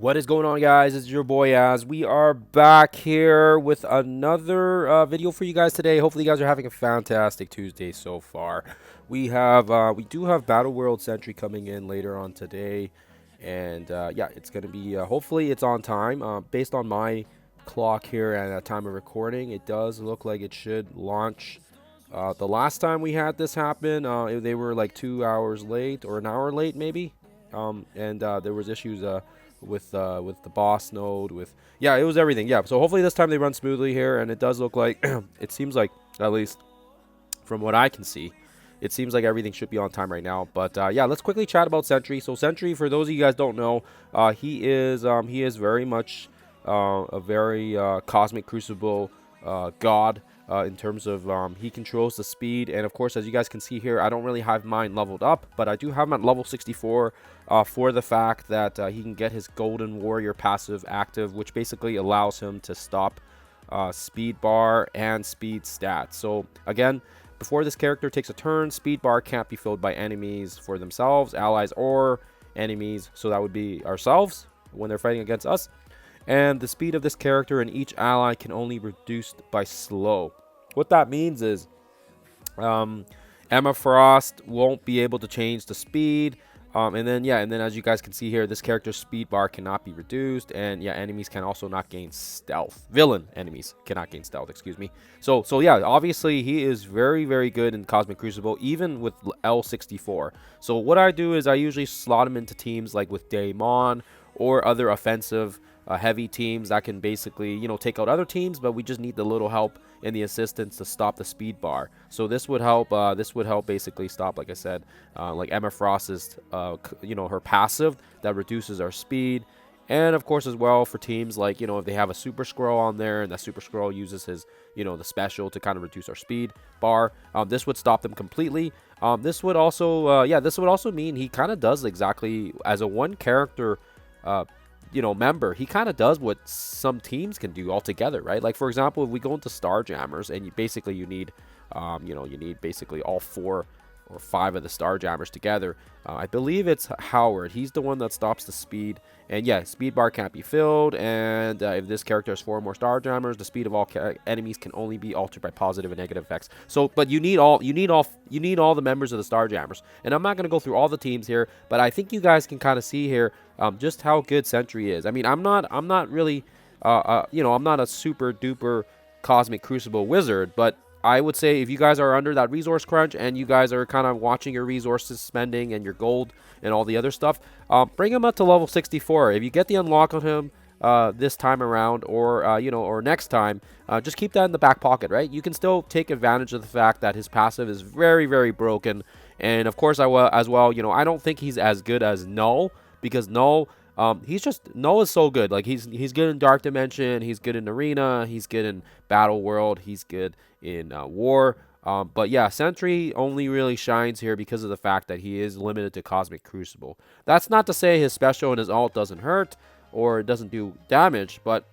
What is going on, guys? It's your boy Az. We are back here with another video for you guys today. Hopefully, you guys are having a fantastic Tuesday so far. We do have Battle World Sentry coming in later on today, and yeah, it's gonna be hopefully it's on time. Based on my clock here and time of recording, it does look like it should launch. The last time we had this happen, they were like 2 hours late or an hour late, maybe. And there was issues with the boss node. Yeah, it was everything. Yeah, so hopefully this time they run smoothly here, and it does look like it seems like, at least from what I can see, it seems like everything should be on time right now. But yeah, let's quickly chat about Sentry. So Sentry, for those of you guys don't know, he is very much a very cosmic crucible god. In terms of he controls the speed, and of course, as you guys can see here, I don't really have mine leveled up, but I do have him at level 64 for the fact that he can get his Golden Warrior passive active, which basically allows him to stop speed bar and speed stats. So again, before this character takes a turn, speed bar can't be filled by enemies for themselves, allies, or enemies, so that would be ourselves when they're fighting against us. And the speed of this character and each ally can only be reduced by slow. What that means is Emma Frost won't be able to change the speed. And then as you guys can see here, this character's speed bar cannot be reduced, and yeah, enemies can also not gain stealth. Villain enemies cannot gain stealth, excuse me. So yeah, obviously he is very, very good in Cosmic Crucible, even with L64. So what I do is I usually slot him into teams like with Daemon or other offensive heavy teams that can basically, take out other teams, but we just need the little help in the assistance to stop the speed bar. So this would help. This would help basically stop, like I said, like Emma Frost's, her passive that reduces our speed, and of course as well for teams like, if they have a Super Scroll on there and that Super Scroll uses his, the special to kind of reduce our speed bar. This would stop them completely. This would also, this would also mean he kind of does exactly as a one character. Member, he kind of does what some teams can do altogether, right? Like, for example, if we go into Starjammers and you need, you need basically all 4 or 5 of the Starjammers together. I believe it's Howard. He's the one that stops the speed. And yeah, speed bar can't be filled. And if this character has 4 more Starjammers, the speed of all enemies can only be altered by positive and negative effects. So, but you need all the members of the Starjammers. And I'm not going to go through all the teams here, but I think you guys can kind of see here just how good Sentry is. I mean, I'm not really, I'm not a super duper Cosmic Crucible wizard, but I would say if you guys are under that resource crunch and you guys are kind of watching your resources spending and your gold and all the other stuff, bring him up to level 64. If you get the unlock on him this time around, or or next time, just keep that in the back pocket, right? You can still take advantage of the fact that his passive is very, very broken, and of course as well, I don't think he's as good as Null, because Null. Null is so good. Like he's good in Dark Dimension, he's good in Arena, he's good in Battle World, he's good in War. But yeah, Sentry only really shines here because of the fact that he is limited to Cosmic Crucible. That's not to say his special and his ult doesn't hurt or it doesn't do damage, but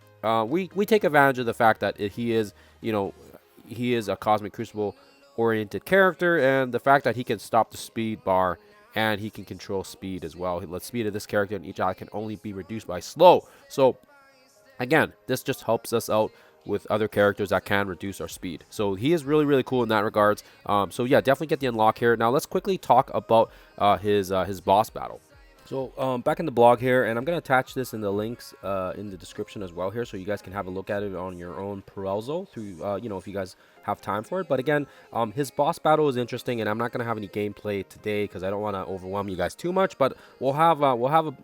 we take advantage of the fact that he is, he is a Cosmic Crucible oriented character, and the fact that he can stop the speed bar and he can control speed as well. The speed of this character and each eye can only be reduced by slow. So again, this just helps us out with other characters that can reduce our speed. So he is really, really cool in that regards. So yeah, definitely get the unlock here. Now let's quickly talk about his boss battle. So back in the blog here, and I'm going to attach this in the links in the description as well here, so you guys can have a look at it on your own perusal through, if you guys have time for it. But again, his boss battle is interesting, and I'm not going to have any gameplay today because I don't want to overwhelm you guys too much. But we'll have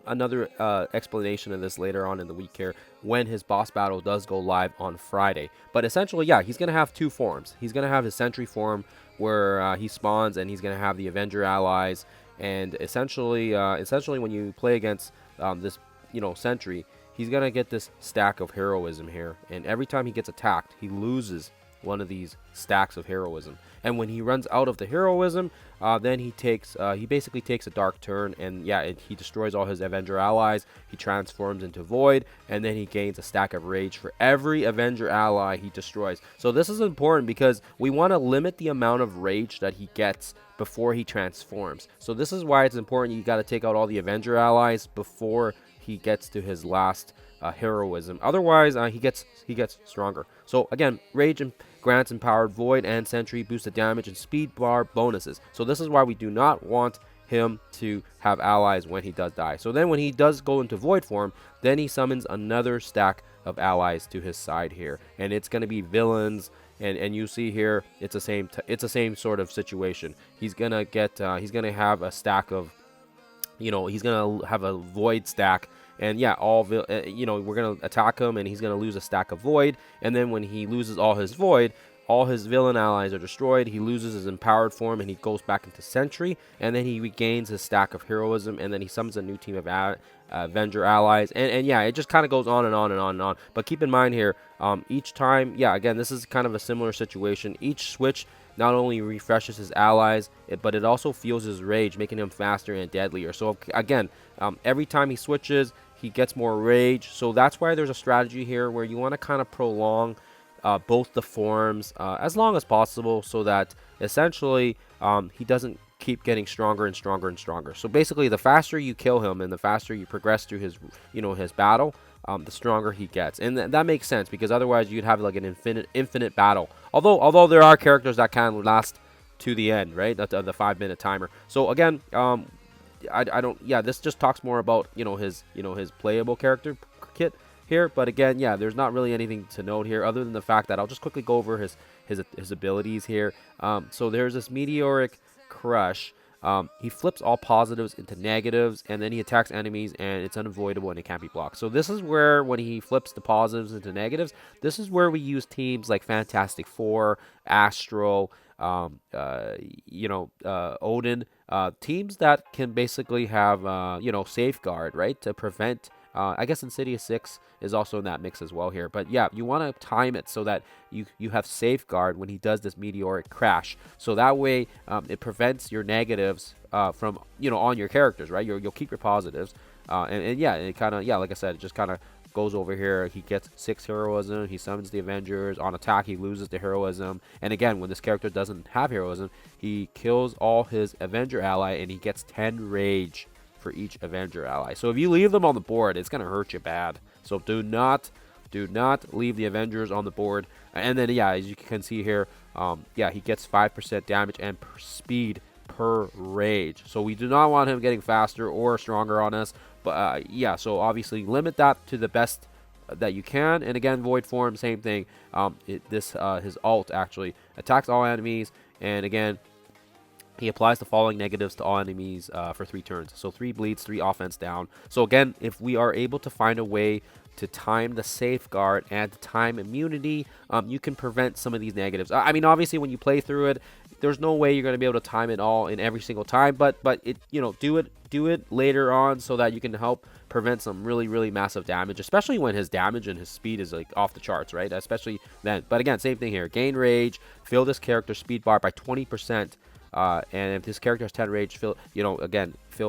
another explanation of this later on in the week here when his boss battle does go live on Friday. But essentially, yeah, he's going to have 2 forms. He's going to have his Sentry form where he spawns, and he's going to have the Avenger allies. And essentially when you play against this, Sentry, he's gonna get this stack of heroism here, and every time he gets attacked, he loses one of these stacks of heroism. And when he runs out of the heroism, then he basically takes a dark turn, and yeah, he destroys all his Avenger allies. He transforms into Void, and then he gains a stack of rage for every Avenger ally he destroys. So this is important because we want to limit the amount of rage that he gets before he transforms. So this is why it's important. You got to take out all the Avenger allies before he gets to his last heroism. Otherwise, he gets stronger. So again, rage and grants empowered void and sentry boosted damage and speed bar bonuses. So this is why we do not want him to have allies when he does die. So then when he does go into void form, then he summons another stack of allies to his side here, and it's going to be villains. And you see here, it's the same sort of situation. He's gonna have a stack of, he's gonna have a void stack, and yeah, we're gonna attack him, and he's gonna lose a stack of void, and then when he loses all his void, all his villain allies are destroyed. He loses his empowered form, and he goes back into sentry, and then he regains his stack of heroism, and then he summons a new team of Avenger allies, and yeah, it just kind of goes on and on and on and on. But keep in mind here, each time, yeah, again, this is kind of a similar situation. Each switch not only refreshes his allies, but it also fuels his rage, making him faster and deadlier. So again, every time he switches, he gets more rage. So that's why there's a strategy here where you want to kind of prolong both the forms as long as possible, so that essentially he doesn't keep getting stronger and stronger and stronger. So basically, the faster you kill him and the faster you progress through his his battle, the stronger he gets. And that makes sense, because otherwise you'd have like an infinite battle. Although there are characters that can last to the end, right? The 5-minute timer. So again, I don't. Yeah, this just talks more about his playable character kit here. But again, yeah, there's not really anything to note here other than the fact that I'll just quickly go over his abilities here. So there's this meteoric crush. He flips all positives into negatives, and then he attacks enemies, and it's unavoidable and it can't be blocked. So this is where, when he flips the positives into negatives, this is where we use teams like Fantastic Four, Astro, Odin, teams that can basically have safeguard, right, to prevent. I guess Insidious 6 is also in that mix as well here. But yeah, you want to time it so that you have safeguard when he does this meteoric crash. So that way it prevents your negatives from, on your characters, right? You'll keep your positives. And yeah, it kind of, yeah, like I said, it just kind of goes over here. He gets 6 heroism. He summons the Avengers. On attack, he loses the heroism. And again, when this character doesn't have heroism, he kills all his Avenger ally, and he gets 10 rage for each Avenger ally. So if you leave them on the board, it's gonna hurt you bad. So do not leave the Avengers on the board. And then yeah, as you can see here, yeah, he gets 5% damage and speed per rage. So we do not want him getting faster or stronger on us. But yeah, so obviously limit that to the best that you can. And again, void form, same thing. His alt actually attacks all enemies, and again, he applies the following negatives to all enemies for 3 turns. So 3 bleeds, 3 offense down. So again, if we are able to find a way to time the safeguard and to time immunity, you can prevent some of these negatives. I mean, obviously, when you play through it, there's no way you're going to be able to time it all in every single time. But it, do it later on so that you can help prevent some really massive damage, especially when his damage and his speed is like off the charts, right? Especially then. But again, same thing here. Gain rage, fill this character's speed bar by 20%. And if this character has 10 rage, fill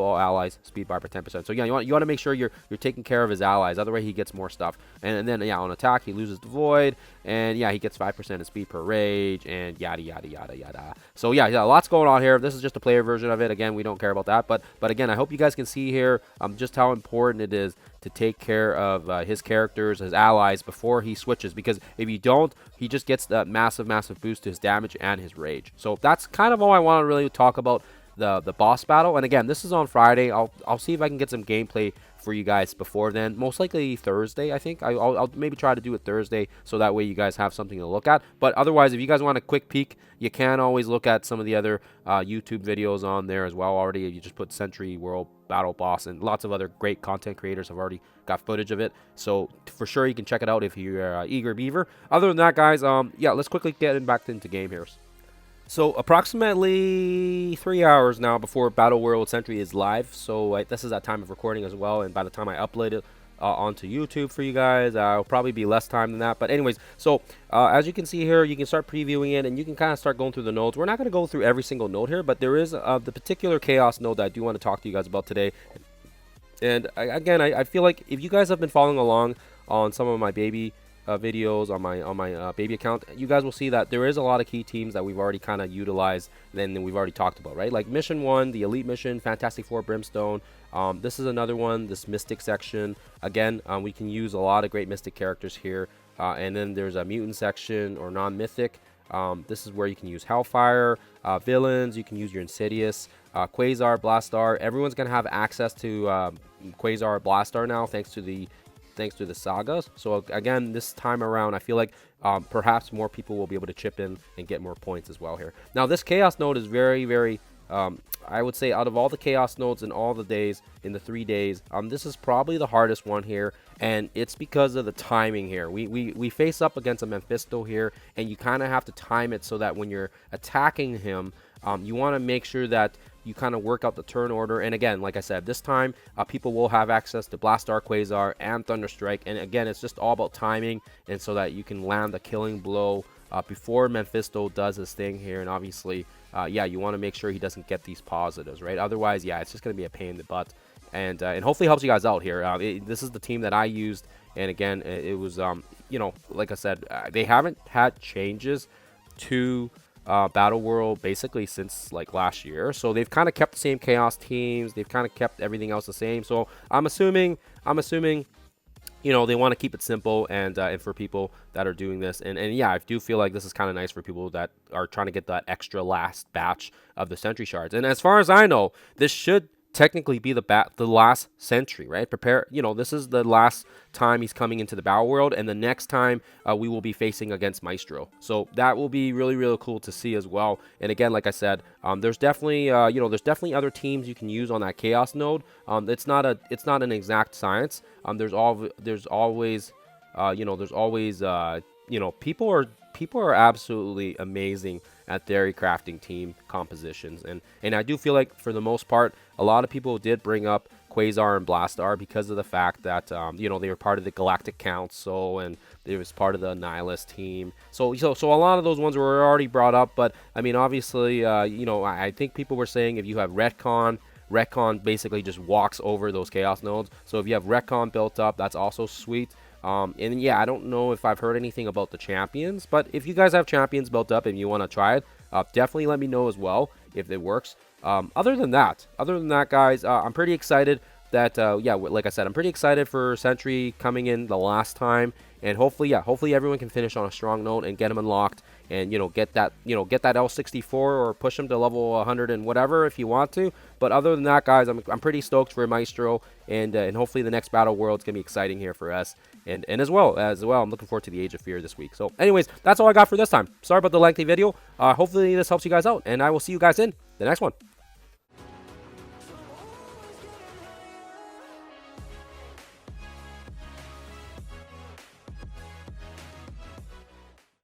all allies speed bar by 10%. So yeah, you want to make sure you're taking care of his allies. Otherwise, he gets more stuff. And then yeah, on attack, he loses the void, and yeah, he gets 5% of speed per rage, and yada yada yada yada. So yeah, lots going on here. This is just a player version of it. Again, we don't care about that. But again, I hope you guys can see here just how important it is to take care of his characters, his allies, before he switches, because if you don't, he just gets that massive boost to his damage and his rage. So that's kind of all I want to really talk about the boss battle. And again, this is on Friday. I'll see if I can get some gameplay for you guys before then. Most likely Thursday, I think. I'll maybe try to do it Thursday, so that way you guys have something to look at. But otherwise, if you guys want a quick peek, you can always look at some of the other YouTube videos on there as well already. You just put Sentry World Battle Boss, and lots of other great content creators have already got footage of it. So for sure, you can check it out if you're eager beaver. Other than that, guys, yeah, let's quickly get back into game here. So approximately 3 hours now before Battle World Sentry is live. So this is that time of recording as well, and by the time I upload it onto YouTube for you guys, it'll probably be less time than that. But anyways, so as you can see here, you can start previewing it, and you can kind of start going through the nodes. We're not going to go through every single node here, but there is the particular chaos node that I do want to talk to you guys about today. And again, I feel like if you guys have been following along on some of my baby videos on my baby account, you guys will see that there is a lot of key teams that we've already kind of utilized and we've already talked about, right? Like mission 1, the elite mission, Fantastic Four Brimstone. This is another one, this mystic section. Again, we can use a lot of great mystic characters here. And then there's a mutant section or non-mythic. This is where you can use Hellfire, villains. You can use your Insidious, Quasar, Blastar. Everyone's gonna have access to Quasar, Blastar now, thanks to the sagas. So again, this time around, I feel like perhaps more people will be able to chip in and get more points as well here. Now, this Chaos node is very, very. I would say out of all the Chaos nodes in all the days, in the 3 days, this is probably the hardest one here, and it's because of the timing here. We face up against a Mephisto here, and you kind of have to time it so that when you're attacking him, you want to make sure that you kind of work out the turn order. And again, like I said, this time people will have access to Blastar, Quasar, and Thunderstrike, and again, it's just all about timing, and so that you can land a killing blow before Mephisto does his thing here. And obviously, yeah, you want to make sure he doesn't get these positives, right? Otherwise, yeah, it's just going to be a pain in the butt. And hopefully helps you guys out here. This is the team that I used, and again, it was, you know, like I said, they haven't had changes to Battle World basically since like last year, so they've kind of kept the same Chaos teams. They've kind of kept everything else the same. So I'm assuming, you know, they want to keep it simple, and for people that are doing this, and yeah, I do feel like this is kind of nice for people that are trying to get that extra last batch of the Sentry Shards. And as far as I know, this should technically be the last Sentry, right? Prepare, you know, this is the last time he's coming into the Battle World, and the next time we will be facing against Maestro. So that will be really, really cool to see as well. And again, like I said, there's definitely you know, there's definitely other teams you can use on that Chaos node. It's not an exact science. There's always you know, people are absolutely amazing at their crafting team compositions, and I do feel like for the most part, a lot of people did bring up Quasar and Blastar because of the fact that you know, they were part of the Galactic Council, and they was part of the Nihilist team. So a lot of those ones were already brought up. But I mean, obviously, you know, I think people were saying if you have Retcon basically just walks over those Chaos nodes. So if you have Retcon built up, that's also sweet. And yeah, I don't know if I've heard anything about the champions, but if you guys have champions built up and you want to try it, definitely let me know as well if it works. Other than that, guys, I'm pretty excited that, yeah, like I said, I'm pretty excited for Sentry coming in the last time, and hopefully everyone can finish on a strong note and get him unlocked, and, you know, get that L64 or push him to level 100 and whatever if you want to. But other than that, guys, I'm pretty stoked for Maestro, and hopefully the next Battle World's gonna be exciting here for us, and as well, I'm looking forward to the Age of Fear this week. So anyways, that's all I got for this time. Sorry about the lengthy video. Hopefully this helps you guys out, and I will see you guys in the next one.